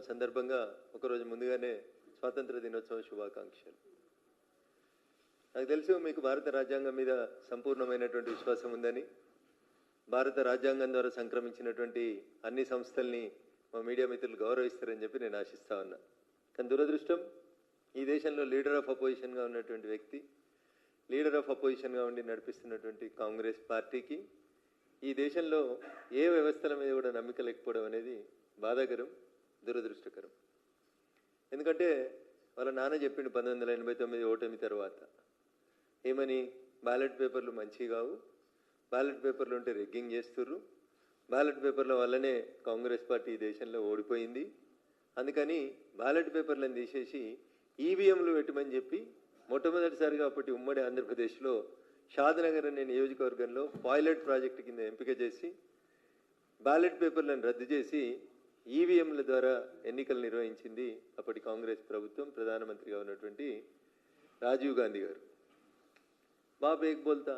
సందర్భంగా ఒకరోజు ముందుగానే స్వాతంత్ర దినోత్సవ శుభాకాంక్షలు. నాకు తెలుసు మీకు భారత రాజ్యాంగం మీద సంపూర్ణమైనటువంటి విశ్వాసం ఉందని, భారత రాజ్యాంగం ద్వారా సంక్రమించినటువంటి అన్ని సంస్థల్ని మా మీడియా మిత్రులు గౌరవిస్తారని చెప్పి నేను ఆశిస్తా ఉన్నా. కానీ దురదృష్టం, ఈ దేశంలో లీడర్ ఆఫ్ అపోజిషన్గా ఉన్నటువంటి వ్యక్తి, లీడర్ ఆఫ్ అపోజిషన్గా ఉండి నడిపిస్తున్నటువంటి కాంగ్రెస్ పార్టీకి ఈ దేశంలో ఏ వ్యవస్థల మీద కూడా నమ్మిక లేకపోవడం అనేది బాధాకరం, దురదృష్టకరం. ఎందుకంటే వాళ్ళ నాన్న చెప్పిండు 1989 ఓటమి తర్వాత ఏమని, బ్యాలెట్ పేపర్లు మంచివి కావు, బ్యాలెట్ పేపర్లు ఉంటే రిగ్గింగ్ చేస్తుర్రు, బ్యాలెట్ పేపర్ల వల్లనే కాంగ్రెస్ పార్టీ ఈ దేశంలో ఓడిపోయింది, అందుకని బ్యాలెట్ పేపర్లను తీసేసి ఈవీఎంలు పెట్టమని చెప్పి మొట్టమొదటిసారిగా అప్పటి ఉమ్మడి ఆంధ్రప్రదేశ్లో షాద్నగర్ అనే నియోజకవర్గంలో పైలట్ ప్రాజెక్టు కింద ఎంపిక చేసి బ్యాలెట్ పేపర్లను రద్దు చేసి ఈవీఎంల ద్వారా ఎన్నికలు నిర్వహించింది అప్పటి కాంగ్రెస్ ప్రభుత్వం, ప్రధానమంత్రిగా ఉన్నటువంటి రాజీవ్ గాంధీ గారు. बाप एक बोलता,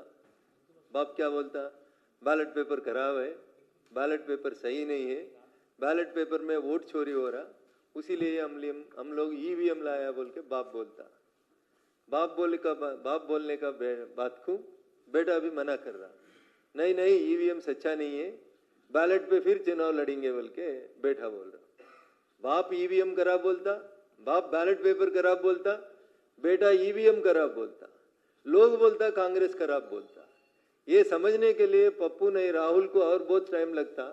बाप क्या बोलता, बैलेट पेपर खराब है, बैलेट पेपर सही नहीं है, बैलेट पेपर में वोट चोरी हो रहा, उसीलिए हम लोग ईवीएम लाया बोल के बाप बोलता. बाप बोलने का बात को बेटा अभी मना कर रहा, नहीं नहीं ईवीएम सच्चा नहीं है, बैलेट पे फिर चुनाव लड़ेंगे बोल के बेटा बोल रहा. बाप ईवीएम खराब बोलता, बाप बैलेट पेपर खराब बोलता, बेटा ईवीएम खराब बोलता, लोग बोलता कांग्रेस खराब बोलता. ये समझने के लिए पप्पू नहीं राहुल को और बहुत टाइम लगता.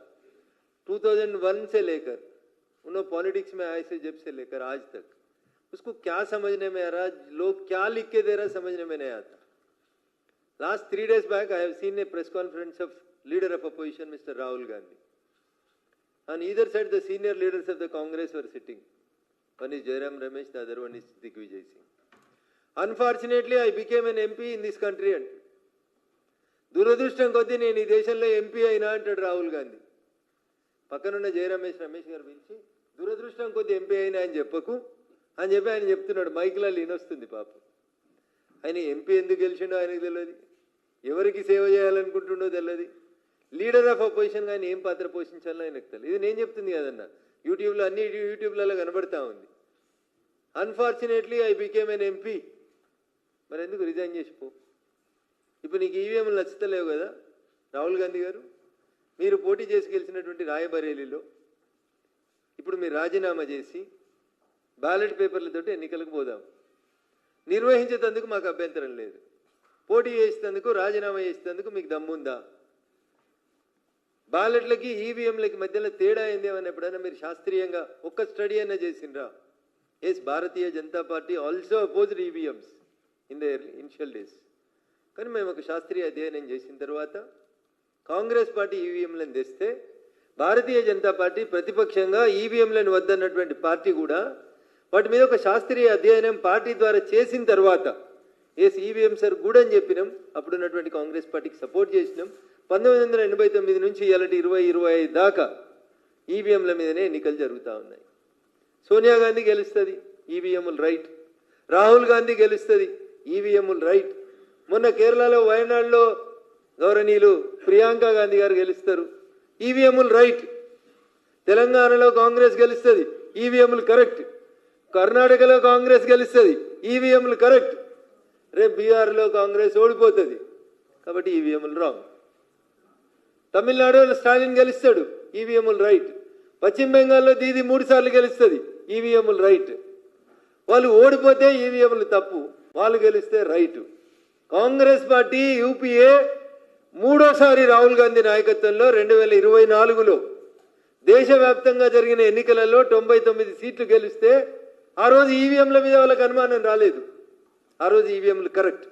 2001 से लेकर उन्होंने पॉलिटिक्स में आए से जब से लेकर आज तक उसको क्या समझने में आ रहा, लोग क्या लिख के दे रहा समझने में नहीं आता. Last 3 days back I have seen a press conference of leader of opposition Mr. Rahul Gandhi. On either side the senior leaders of the Congress were sitting. One is Jairam Ramesh, the other one is Digvijay Singh. Unfortunately, I became an MP in this country. And దురదృష్టం కొద్దీ నేను ఈ దేశంలో MP అయినా అంటాడు రాహుల్ గాంధీ. పక్కనున్న జయరమేష్ రమేష్ గారు పిలిచి దురదృష్టం కొద్దీ ఎంపీ అయినా అని చెప్పకు అని చెప్పి ఆయన చెప్తున్నాడు. మైక్లో వినొస్తుంది పాపం. ఆయన ఎంపీ ఎందుకు గెలిచిండో ఆయనకు తెలియదు, ఎవరికి సేవ చేయాలనుకుంటుండో తెలియదు, లీడర్ ఆఫ్ అపోజిషన్గా ఆయన ఏం పాత్ర పోషించాలో ఆయనకు తెలియదు. ఇది నేను చెప్తుంది కదన్న, యూట్యూబ్లో అన్ని యూట్యూబ్లలో కనబడతా ఉంది. Unfortunately I became N MP. మరి ఎందుకు రిజైన్ చేసిపో? ఇప్పుడు నీకు ఈవీఎంలు నచ్చుతలేవు కదా రాహుల్ గాంధీ గారు, మీరు పోటీ చేసి గెలిచినటువంటి రాయబరేలీలో ఇప్పుడు మీరు రాజీనామా చేసి బ్యాలెట్ పేపర్లతోటి ఎన్నికలకు పోదాం. నిర్వహించేందుకు మాకు అభ్యంతరం లేదు, పోటీ చేసేందుకు రాజీనామా చేసేందుకు మీకు దమ్ముందా? బ్యాలెట్లకి ఈవీఎంలకి మధ్యలో తేడా ఏంది అని ఎప్పుడైనా మీరు శాస్త్రీయంగా ఒక్క స్టడీ అయినా చేసిండ్రా? Yes, Bharatiya Janata party also opposed EVMs in the initial days. కానీ మేము ఒక శాస్త్రీయ అధ్యయనం చేసిన తర్వాత కాంగ్రెస్ పార్టీ ఈవీఎంలను తెస్తే భారతీయ జనతా పార్టీ ప్రతిపక్షంగా ఈవీఎంలను వద్దన్నటువంటి పార్టీ కూడా వాటి మీద ఒక శాస్త్రీయ అధ్యయనం పార్టీ ద్వారా చేసిన తర్వాత ఎస్ ఈవీఎం సార్ గుడ్ అని చెప్పినాం. అప్పుడున్నటువంటి కాంగ్రెస్ పార్టీకి సపోర్ట్ చేసినాం. 1989 నుంచి ఇలాంటి 2025 దాకా ఈవీఎంల మీదనే ఎన్నికలు జరుగుతూ ఉన్నాయి. సోనియా గాంధీ గెలుస్తుంది, ఈవీఎంలు రైట్. రాహుల్ గాంధీ గెలుస్తుంది, ఈవీఎంలు రైట్. మొన్న కేరళలో వయనాడులో గౌరవనీయులు ప్రియాంక గాంధీ గారు గెలుస్తారు, ఈవీఎంలు రైట్. తెలంగాణలో కాంగ్రెస్ గెలుస్తుంది, ఈవీఎంలు కరెక్ట్. కర్ణాటకలో కాంగ్రెస్ గెలుస్తుంది, ఈవీఎంలు కరెక్ట్. రేపు బీహార్లో కాంగ్రెస్ ఓడిపోతుంది కాబట్టి ఈవీఎంలు రాంగ్. తమిళనాడులో స్టాలిన్ గెలుస్తాడు, ఈవీఎంలు రైట్. పశ్చిమ బెంగాల్లో దీది 3 సార్లు గెలుస్తుంది, ఈవీఎంలు రైట్. వాళ్ళు ఓడిపోతే ఈవీఎంలు తప్పు, వాళ్ళు గెలిస్తే రైటు. కాంగ్రెస్ పార్టీ యూపీఏ 3వసారి రాహుల్ గాంధీ నాయకత్వంలో 2024లో దేశవ్యాప్తంగా జరిగిన ఎన్నికలలో 99 సీట్లు గెలిస్తే ఆ రోజు ఈవీఎంల మీద వాళ్ళకి అనుమానం రాలేదు. ఆ రోజు ఈవీఎంలు కరెక్ట్.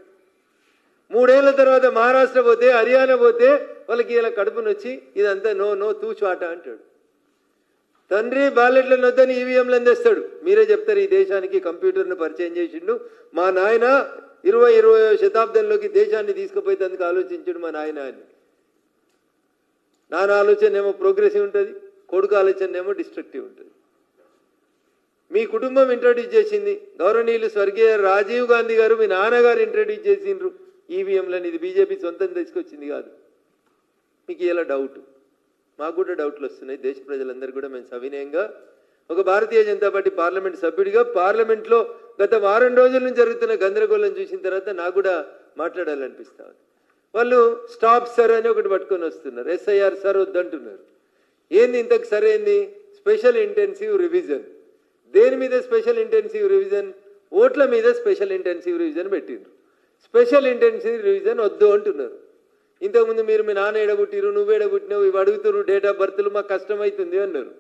3 ఏళ్ల తర్వాత మహారాష్ట్ర పోతే, హర్యానా పోతే వాళ్ళకి ఇలా కడుపునొచ్చి ఇదంతా నో తూచాట అంటాడు. తండ్రి బ్యాలెట్లను వద్దని ఈవీఎంలను తెస్తాడు. మీరే చెప్తారు ఈ దేశానికి కంప్యూటర్ను పరిచయం చేసిండు మా నాయన, 20వ శతాబ్దంలోకి దేశాన్ని తీసుకుపోయేందుకు ఆలోచించాడు మా నాయన అని. నాన్న ఆలోచన ఏమో ప్రోగ్రెసివ్ ఉంటుంది, కొడుకు ఆలోచన ఏమో డిస్ట్రక్టివ్ ఉంటుంది. మీ కుటుంబం ఇంట్రడ్యూస్ చేసింది, గౌరవనీయులు స్వర్గీయ రాజీవ్ గాంధీ గారు మీ నాన్నగారు ఇంట్రడ్యూస్ చేసిండ్రు ఈవీఎంలని. ఇది బీజేపీ సొంతం తీసుకొచ్చింది కాదు. మీకు ఇలా డౌట్, మాకు కూడా డౌట్లు వస్తున్నాయి. దేశ ప్రజలందరూ కూడా మేము సవినయంగా ఒక భారతీయ జనతా పార్టీ పార్లమెంట్ సభ్యుడిగా పార్లమెంట్లో గత వారం రోజుల నుంచి జరుగుతున్న గందరగోళం చూసిన తర్వాత నాకు కూడా మాట్లాడాలనిపిస్తా ఉంది. వాళ్ళు స్టాప్ సర్ అని ఒకటి పట్టుకొని వస్తున్నారు. ఎస్ఐఆర్ సర్ వద్దంటున్నారు. ఏంది ఇంతకు సరైంది? Special intensive revision. దేని మీద స్పెషల్ ఇంటెన్సివ్ రివిజన్? ఓట్ల మీద స్పెషల్ ఇంటెన్సివ్ రివిజన్ పెట్టిండ్రు. స్పెషల్ ఇంటెన్సివ్ రివిజన్ వద్దు అంటున్నారు. ఇంతకుముందు మీరు మీ నాన్న ఎడబుట్టిరు, నువ్వు ఎడబుట్టినావు, ఇవి అడుగుతున్నారు, డేట్ ఆఫ్ బర్త్లు మాకు కష్టమవుతుంది అన్నారు.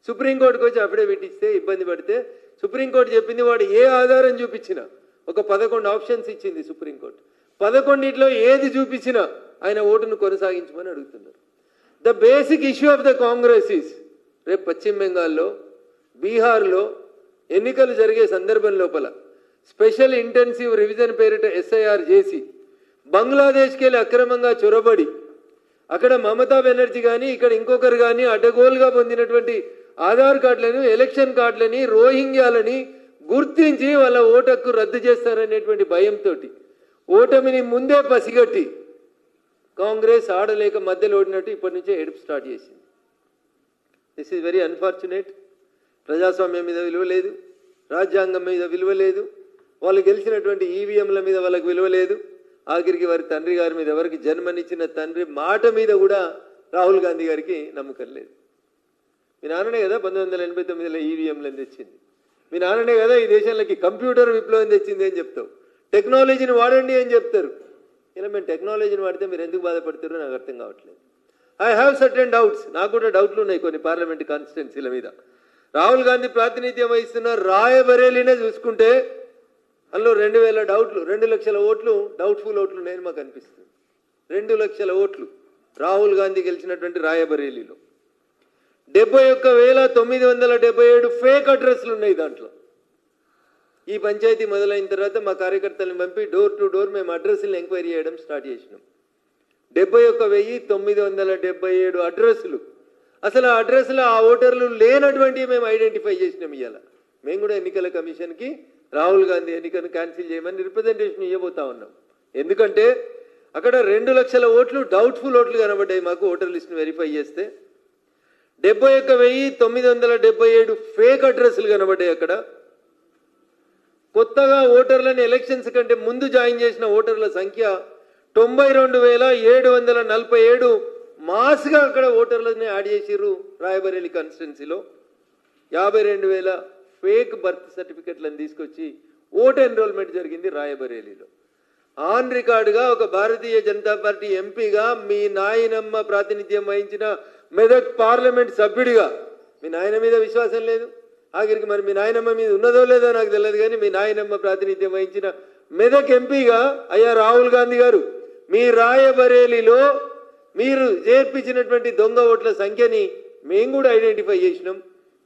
సుప్రీంకోర్టుకు వచ్చి అఫిడవిట్ ఇస్తే ఇబ్బంది పడితే సుప్రీంకోర్టు చెప్పింది వాడు ఏ ఆధారం చూపించినా, ఒక 11 ఆప్షన్స్ ఇచ్చింది సుప్రీంకోర్టు. 11 ఏది చూపించినా ఆయన ఓటును కొనసాగించమని అడుగుతున్నారు. The basic issue of the Congress is రేపు పశ్చిమ బెంగాల్లో, బీహార్లో ఎన్నికలు జరిగే సందర్భం లోపల స్పెషల్ ఇంటెన్సివ్ రివిజన్ పేరిట ఎస్ఐఆర్ చేసి బంగ్లాదేశ్కి వెళ్ళి అక్రమంగా చొరబడి అక్కడ మమతా బెనర్జీ కానీ ఇక్కడ ఇంకొకరు కానీ అడ్డగోలుగా పొందినటువంటి ఆధార్ కార్డులను, ఎలక్షన్ కార్డులని, రోహింగ్యాలని గుర్తించి వాళ్ళ ఓటు హక్కు రద్దు చేస్తారనేటువంటి భయంతో ఓటమిని ముందే పసిగట్టి కాంగ్రెస్ ఆడలేక మధ్యలో ఓడినట్టు ఇప్పటి నుంచే ఏడుపు స్టార్ట్ చేసింది. This is very unfortunate. ప్రజాస్వామ్యం మీద విలువ లేదు, రాజ్యాంగం మీద విలువ లేదు, వాళ్ళు గెలిచినటువంటి ఈవీఎంల మీద వాళ్ళకి విలువ లేదు, ఆఖరికి వారి తండ్రి గారి మీద, ఎవరికి జన్మనిచ్చిన తండ్రి మాట మీద కూడా రాహుల్ గాంధీ గారికి నమ్మకం లేదు. మీ నాన్ననే కదా 1989లో ఈవీఎంలను తెచ్చింది, మీ నాన్ననే కదా ఈ దేశంలోకి కంప్యూటర్ విప్లవం తెచ్చింది అని చెప్తావు, టెక్నాలజీని వాడండి అని చెప్తారు. ఇలా మేము టెక్నాలజీని వాడితే మీరు ఎందుకు బాధపడతారో నాకు అర్థం కావట్లేదు. I have certain doubts. నాకు కూడా డౌట్లు ఉన్నాయి కొన్ని పార్లమెంట్ కాన్స్టిట్యున్సీల మీద. రాహుల్ గాంధీ ప్రాతినిధ్యం వహిస్తున్న రాయబరేలీనే చూసుకుంటే అందులో 2000 డౌట్లు, 2 లక్షల ఓట్లు డౌట్ఫుల్ ఓట్లు నేను మాకు అనిపిస్తుంది. 2 లక్షల ఓట్లు రాహుల్ గాంధీ గెలిచినటువంటి రాయబరేలీలో 71,977 ఫేక్ అడ్రస్లు ఉన్నాయి. దాంట్లో ఈ పంచాయతీ మొదలైన తర్వాత మా కార్యకర్తలను పంపి డోర్ టు డోర్ మేము అడ్రస్లను ఎంక్వైరీ చేయడం స్టార్ట్ చేసినాం. 71,977 అడ్రస్లు. అసలు ఆ అడ్రస్లో ఆ ఓటర్లు లేనటువంటివి మేము ఐడెంటిఫై చేసినాం. ఇవాళ మేము కూడా ఎన్నికల కమిషన్కి రాహుల్ గాంధీ ఎన్నికను క్యాన్సిల్ చేయమని రిప్రజెంటేషన్ ఇవ్వబోతా ఉన్నాం. ఎందుకంటే అక్కడ 2 లక్షల ఓట్లు డౌట్ఫుల్ ఓట్లు కనబడ్డాయి మాకు. ఓటర్ లిస్ట్ని వెరిఫై చేస్తే 71,977 ఫేక్ అడ్రస్లు కనబడ్డాయి. అక్కడ కొత్తగా ఓటర్లను ఎలక్షన్స్ కంటే ముందు జాయిన్ చేసిన ఓటర్ల సంఖ్య 92,747 మాస్గా అక్కడ ఓటర్లని యాడ్ చేసిర్రు. రాయబరేలీ కాన్స్టిట్యున్సీలో 52,000 ఫేక్ బర్త్ సర్టిఫికెట్లను తీసుకొచ్చి ఓటు ఎన్రోల్మెంట్ జరిగింది రాయబరేలీలో. ఆన్ రికార్డుగా ఒక భారతీయ జనతా పార్టీ ఎంపీగా, మీ నాయనమ్మ ప్రాతినిధ్యం వహించిన మెదక్ పార్లమెంట్ సభ్యుడిగా మీ నాయన మీద విశ్వాసం లేదు. ఆఖరికి మరి మీ నాయనమ్మ మీద ఉన్నదో లేదో నాకు తెలియదు, కానీ మీ నాయనమ్మ ప్రాతినిధ్యం వహించిన మెదక్ ఎంపీగా అయ్యా రాహుల్ గాంధీ గారు, మీ రాయబరేలీలో మీరు చేర్పించినటువంటి దొంగ ఓట్ల సంఖ్యని మేము కూడా ఐడెంటిఫై చేసినాం.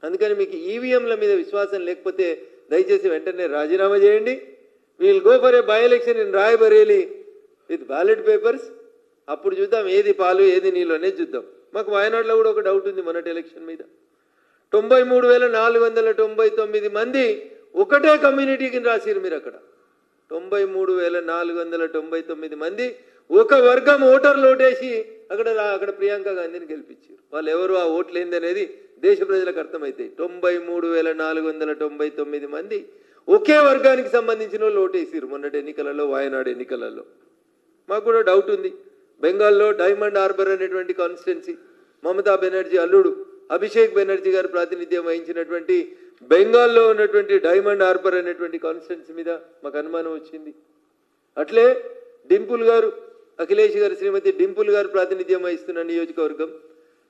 అందుకని మీకు ఈవీఎంల మీద విశ్వాసం లేకపోతే దయచేసి వెంటనే రాజీనామా చేయండి. We'll go for a by election in Rae Bareli with ballot papers. అప్పుడు చూద్దాం ఏది పాలు ఏది నీళ్ళు అనేది చూద్దాం. మాకు వయనాడులో కూడా ఒక డౌట్ ఉంది మొన్నటి ఎలక్షన్ మీద. 93,499 మంది ఒకటే కమ్యూనిటీకి రాసిరు మీరు. అక్కడ 93,499 మంది ఒక వర్గం ఓటర్లు ఓటేసి అక్కడ ప్రియాంక గాంధీని గెలిపించారు. వాళ్ళు ఎవరు, ఆ ఓట్లు ఏందనేది దేశ ప్రజలకు అర్థమైతాయి. 93,499 మంది ఒకే వర్గానికి సంబంధించిన వాళ్ళు ఓటేసారు మొన్నటి ఎన్నికలలో, వాయనాడు ఎన్నికలలో. మాకు కూడా డౌట్ ఉంది. బెంగాల్లో డైమండ్ హార్బర్ అనేటువంటి కాన్స్టిట్యున్సీ, మమతా బెనర్జీ అల్లుడు అభిషేక్ బెనర్జీ గారు ప్రాతినిధ్యం వహించినటువంటి బెంగాల్లో ఉన్నటువంటి డైమండ్ హార్బర్ అనేటువంటి కాన్స్టిట్యున్సీ మీద మాకు అనుమానం వచ్చింది. అట్లే డింపుల్ గారు, అఖిలేష్ గారు, శ్రీమతి డింపుల్ గారు ప్రాతినిధ్యం వహిస్తున్న నియోజకవర్గం,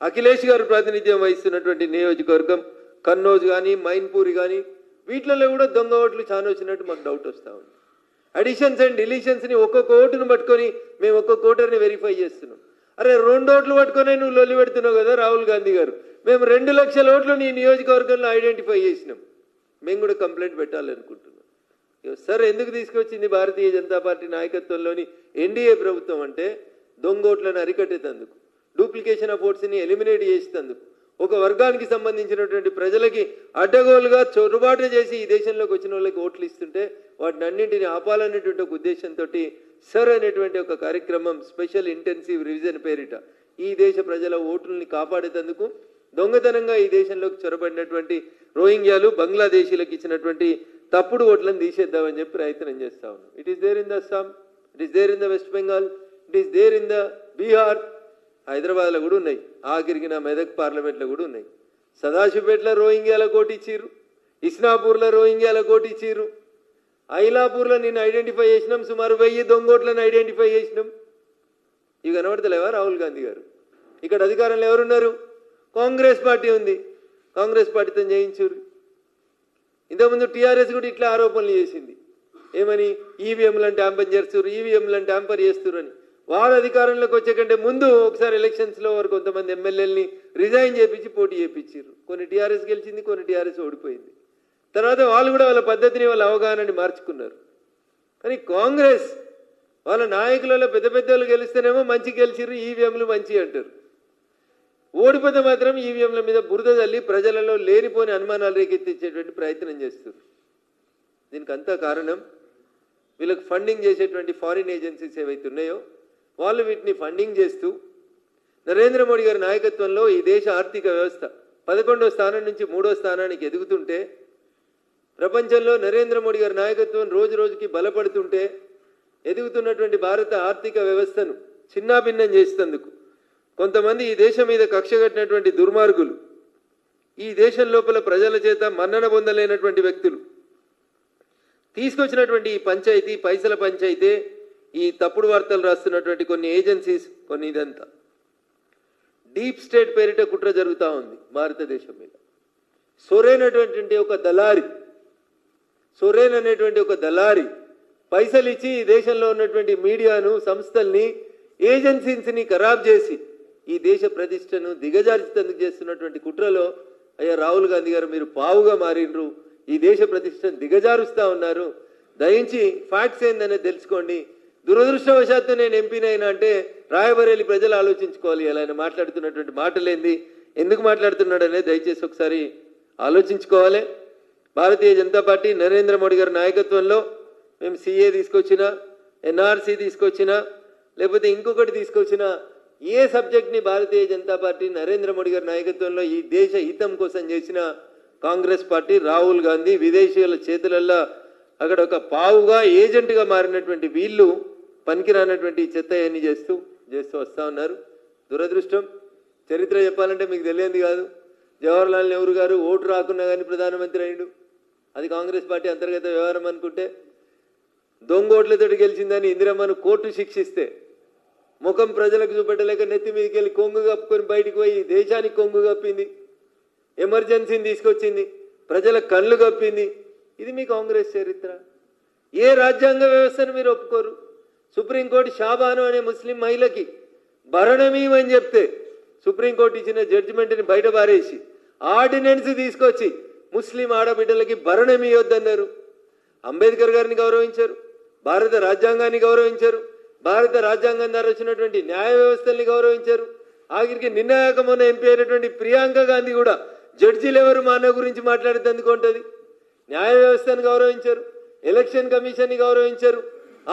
అఖిలేష్ గారు ప్రాతినిధ్యం వహిస్తున్నటువంటి నియోజకవర్గం కన్నౌజ్ కానీ, మైన్పూరి కానీ, వీటిలలో కూడా దొంగ ఓట్లు చాలా వచ్చినట్టు మాకు డౌట్ వస్తూ ఉంది. అడిషన్స్ అండ్ డిలీషన్స్ని ఒక్కొక్క ఓటును పట్టుకొని మేము ఒక్కొక్క ఓటర్ని వెరిఫై చేస్తున్నాం. అరే 2 ఓట్లు పట్టుకొని నువ్వు లొల్లి పెడుతున్నావు కదా రాహుల్ గాంధీ గారు. మేము 2 లక్షల ఓట్లు నీ నియోజకవర్గంలో ఐడెంటిఫై చేసినాం. మేము కూడా కంప్లైంట్ పెట్టాలనుకుంటున్నాం. సార్ ఎందుకు తీసుకొచ్చింది భారతీయ జనతా పార్టీ నాయకత్వంలోని ఎన్డీఏ ప్రభుత్వం అంటే దొంగ ఓట్లను అరికట్టేందుకు, డూప్లికేషన్ ఆఫ్ ఓట్స్ని ఎలిమినేట్ చేసేందుకు, ఒక వర్గానికి సంబంధించినటువంటి ప్రజలకి అడ్డగోలుగా చొరబాటు చేసి ఈ దేశంలోకి వచ్చిన వాళ్ళకి ఓట్లు ఇస్తుంటే వాటిని అన్నింటినీ ఆపాలనేటువంటి ఒక ఉద్దేశంతో సర్ అనేటువంటి ఒక కార్యక్రమం స్పెషల్ ఇంటెన్సివ్ రివిజన్ పేరిట ఈ దేశ ప్రజల ఓట్లని కాపాడేందుకు దొంగతనంగా ఈ దేశంలోకి చొరబడినటువంటి రోహింగ్యాలు బంగ్లాదేశీలకు ఇచ్చినటువంటి తప్పుడు ఓట్లను తీసేద్దామని చెప్పి ప్రయత్నం చేస్తా ఉన్నాం. It is there in the Assam, it is there in the West Bengal, it is there in the Bihar, హైదరాబాద్లో కూడా ఉన్నాయి, ఆఖరికి నా మెదక్ పార్లమెంట్లో కూడా ఉన్నాయి. సదాశివపేటలో రోహింగ్యాల కోటి ఇచ్చిర్రు, ఇస్నాపూర్లో రోహింగ్యాల కోటి ఇచ్చిర్రు, ఐలాపూర్లో నిన్ను ఐడెంటిఫై చేసినాం, సుమారు 1000 దొంగోట్లను ఐడెంటిఫై చేసినాం. ఇవి కనబడతలేవా రాహుల్ గాంధీ గారు? ఇక్కడ అధికారంలో ఎవరున్నారు? కాంగ్రెస్ పార్టీ ఉంది, కాంగ్రెస్ పార్టీతో చేయించారు. ఇంతకుముందు టీఆర్ఎస్ కూడా ఇట్లా ఆరోపణలు చేసింది, ఏమని ఈవీఎంలను ట్యాంపర్ చేస్తారు, ఈవీఎంలను ట్యాంపర్ చేస్తారు అని. వారు అధికారంలోకి వచ్చే కంటే ముందు ఒకసారి ఎలక్షన్స్లో వారు కొంతమంది ఎమ్మెల్యేలని రిజైన్ చేయించి పోటీ చేయించారు. కొన్ని టీఆర్ఎస్ గెలిచింది, కొన్ని టీఆర్ఎస్ ఓడిపోయింది. తర్వాత వాళ్ళు కూడా వాళ్ళ పద్ధతిని, వాళ్ళ అవగాహనని మార్చుకున్నారు. కానీ కాంగ్రెస్ వాళ్ళ నాయకులలో పెద్ద పెద్దలు గెలిస్తేనేమో మంచి గెలిచిర్రు, ఈవీఎంలు మంచి అంటారు. ఓడిపోతే మాత్రం ఈవీఎంల మీద బురద చల్లి ప్రజలలో లేనిపోని అనుమానాలు రేకెత్తించేటువంటి ప్రయత్నం చేస్తారు. దీనికి అంతా కారణం వీళ్ళకి ఫండింగ్ చేసేటువంటి ఫారిన్ ఏజెన్సీస్ ఏవైతే ఉన్నాయో వాళ్ళు వీటిని ఫండింగ్ చేస్తూ నరేంద్ర మోడీ గారి నాయకత్వంలో ఈ దేశ ఆర్థిక వ్యవస్థ 11వ స్థానం నుంచి 3వ స్థానానికి ఎదుగుతుంటే, ప్రపంచంలో నరేంద్ర మోడీ గారి నాయకత్వం రోజు రోజుకి బలపడుతుంటే, ఎదుగుతున్నటువంటి భారత ఆర్థిక వ్యవస్థను చిన్నాభిన్నం చేసేందుకు కొంతమంది ఈ దేశం మీద కక్ష కట్టినటువంటి దుర్మార్గులు, ఈ దేశం లోపల ప్రజల చేత మన్నన పొందలేనటువంటి వ్యక్తులు తీసుకొచ్చినటువంటి ఈ పంచాయతీ, పైసల పంచాయతీ, ఈ తప్పుడు వార్తలు రాస్తున్నటువంటి కొన్ని ఏజెన్సీస్, కొన్ని ఇదంతా డీప్ స్టేట్ పేరిట కుట్ర జరుగుతూ ఉంది భారతదేశం మీద. సొరేన్ అనేటువంటి ఒక దళారి పైసలు ఇచ్చి ఈ దేశంలో ఉన్నటువంటి మీడియాను, సంస్థల్ని, ఏజెన్సీస్ని ఖరాబ్ చేసి ఈ దేశ ప్రతిష్టను దిగజార్చేందుకు చేస్తున్నటువంటి కుట్రలో అయ్యా రాహుల్ గాంధీ గారు మీరు పావుగా మారిండ్రు, ఈ దేశ ప్రతిష్టను దిగజారుస్తూ ఉన్నారు. దయించి ఫ్యాక్ట్స్ ఏందనేది తెలుసుకోండి. దురదృష్టవశాత్తు నేను ఎంపీనైనా అంటే రాయబరేలి ప్రజలు ఆలోచించుకోవాలి, అలా ఆయన మాట్లాడుతున్నటువంటి మాటలేంది, ఎందుకు మాట్లాడుతున్నాడు అనేది దయచేసి ఒకసారి ఆలోచించుకోవాలి. భారతీయ జనతా పార్టీ నరేంద్ర మోడీ గారి నాయకత్వంలో మేము సిఏ తీసుకొచ్చినా, ఎన్ఆర్సీ తీసుకొచ్చినా, లేకపోతే ఇంకొకటి తీసుకొచ్చినా, ఏ సబ్జెక్ట్ని భారతీయ జనతా పార్టీ నరేంద్ర మోడీ గారి నాయకత్వంలో ఈ దేశ హితం కోసం చేసిన కాంగ్రెస్ పార్టీ, రాహుల్ గాంధీ విదేశీయుల చేతులల్లో అక్కడ ఒక పావుగా ఏజెంట్గా మారినటువంటి వీళ్ళు పనికిరానటువంటి చెత్త అన్ని చేస్తూ వస్తూ ఉన్నారు. దురదృష్టం. చరిత్ర చెప్పాలంటే మీకు తెలియంది కాదు, జవహర్లాల్ నెహ్రూ గారు ఓటు రాకున్నా కానీ ప్రధానమంత్రి అయ్యిండు. అది కాంగ్రెస్ పార్టీ అంతర్గత వ్యవహారం అనుకుంటే, దొంగ ఓట్లతో గెలిచిందని ఇందిరమ్మను కోర్టు శిక్షిస్తే ముఖం ప్రజలకు చూపెట్టలేక నెత్తి మీదకి వెళ్ళి కొంగు కప్పుకొని బయటికి పోయి దేశానికి కొంగు కప్పింది, ఎమర్జెన్సీని తీసుకొచ్చింది, ప్రజల కళ్ళు కప్పింది. ఇది మీ కాంగ్రెస్ చరిత్ర. ఏ రాజ్యాంగ వ్యవస్థను మీరు ఒప్పుకోరు? సుప్రీంకోర్టు షాబాను అనే ముస్లిం మహిళకి భరణమీమని చెప్తే సుప్రీంకోర్టు ఇచ్చిన జడ్జిమెంట్ని బయట పారేసి ఆర్డినెన్స్ తీసుకొచ్చి ముస్లిం ఆడబిడ్డలకి భరణమీయొద్దన్నారు. అంబేద్కర్ గారిని గౌరవించారు, భారత రాజ్యాంగాన్ని గౌరవించారు, భారత రాజ్యాంగం ద్వారా వచ్చినటువంటి న్యాయ వ్యవస్థల్ని గౌరవించారు. ఆఖరికి నిన్నగాక మొన్న ఎంపీ అయినటువంటి ప్రియాంక గాంధీ కూడా జడ్జీలు ఎవరు మా అన్న గురించి మాట్లాడేందుకు ఉంటుంది. న్యాయ వ్యవస్థను గౌరవించారు, ఎలక్షన్ కమిషన్ని గౌరవించారు.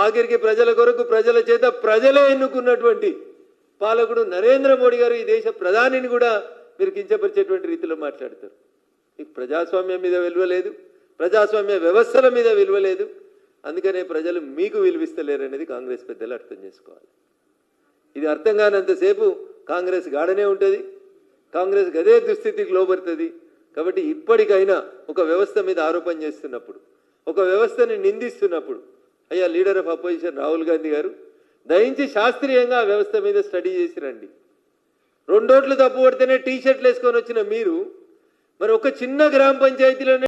ఆఖరికి ప్రజల కొరకు ప్రజల చేత ప్రజలే ఎన్నుకున్నటువంటి పాలకుడు నరేంద్ర మోడీ గారు ఈ దేశ ప్రధానిని కూడా మీరు కించపరిచేటువంటి రీతిలో మాట్లాడతారు. మీకు ప్రజాస్వామ్యం మీద విలువ లేదు, ప్రజాస్వామ్య వ్యవస్థల మీద విలువ లేదు. అందుకనే ప్రజలు మీకు విలువిస్తలేరు అనేది కాంగ్రెస్ పెద్దలు అర్థం చేసుకోవాలి. ఇది అర్థం కానంతసేపు కాంగ్రెస్ గాడనే ఉంటుంది, కాంగ్రెస్ గదే దుస్థితికి లోబడుతుంది. కాబట్టి ఇప్పటికైనా ఒక వ్యవస్థ మీద ఆరోపణ చేస్తున్నప్పుడు, ఒక వ్యవస్థని నిందిస్తున్నప్పుడు, అయ్యా leader of opposition Rahul Gandhi గారు దయించి శాస్త్రీయంగా ఆ వ్యవస్థ మీద స్టడీ చేసి రండి. 2 ఓట్లు తప్పు పడితేనే టీ షర్ట్లు వేసుకొని వచ్చిన మీరు మరి ఒక చిన్న గ్రామ పంచాయతీలోనే